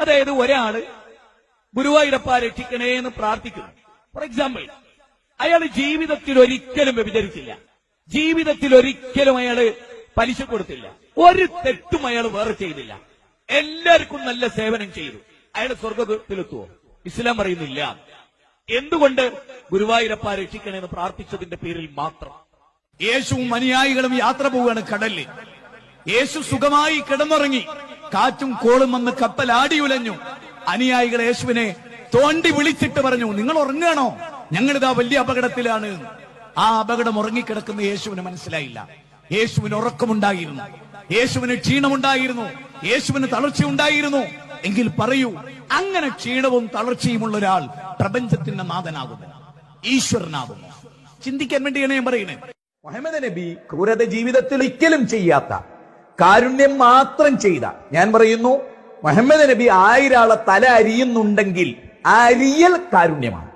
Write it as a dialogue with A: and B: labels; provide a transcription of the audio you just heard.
A: അതായത് ഒരാള് ഗുരുവായൂരപ്പ രക്ഷിക്കണേ എന്ന് പ്രാർത്ഥിക്കുന്നു. ഫോർ എക്സാമ്പിൾ, അയാൾ ജീവിതത്തിൽ ഒരിക്കലും വ്യഭിചരിച്ചില്ല, ജീവിതത്തിൽ ഒരിക്കലും അയാള് പലിശ കൊടുത്തില്ല, ഒരു തെറ്റും അയാൾ വേറെ ചെയ്തില്ല, എല്ലാവർക്കും നല്ല സേവനം ചെയ്തു. അയാൾ സ്വർഗത്തിലെത്തുവോ? ഇസ്ലാം പറയുന്നില്ല. എന്തുകൊണ്ട്? ഗുരുവായൂരപ്പ രക്ഷിക്കണമെന്ന് പ്രാർത്ഥിച്ചതിന്റെ പേരിൽ മാത്രം.
B: യേശുവും അനുയായികളും യാത്ര പോവുകയാണ് കടലിൽ. യേശു സുഖമായി കിടന്നുറങ്ങി. കാറ്റും കോളും വന്ന് കപ്പൽ ആടിയുലഞ്ഞു. അനുയായികൾ യേശുവിനെ തോണ്ടി വിളിച്ചിട്ട് പറഞ്ഞു, നിങ്ങൾ ഉറങ്ങുകയാണോ? ഞങ്ങളിതാ വലിയ അപകടത്തിലാണ്. ആ അപകടം ഉറങ്ങിക്കിടക്കുന്ന യേശുവിന് മനസ്സിലായില്ല. യേശുവിന് ഉറക്കമുണ്ടായിരുന്നു, യേശുവിന് ക്ഷീണമുണ്ടായിരുന്നു, യേശുവിന് തളർച്ചയുണ്ടായിരുന്നു. എങ്കിൽ പറയൂ, അങ്ങനെ ക്ഷീണവും തളർച്ചയുമുള്ള ഒരാൾ പ്രപഞ്ചത്തിന്റെ നാഥനാകുന്നു, ഈശ്വരനാകുന്നു? ചിന്തിക്കാൻ വേണ്ടിയാണ് ഞാൻ പറയുന്നത്.
C: മുഹമ്മദ് നബി ക്രൂരത ജീവിതത്തിൽ ഒരിക്കലും ചെയ്യാത്ത, കാരുണ്യം മാത്രം ചെയ്ത, ഞാൻ പറയുന്നു മുഹമ്മദ് നബി 1000 ആളെ തല അരിയുന്നുണ്ടെങ്കിൽ ആ അരിയൽ കാരുണ്യമാണ്.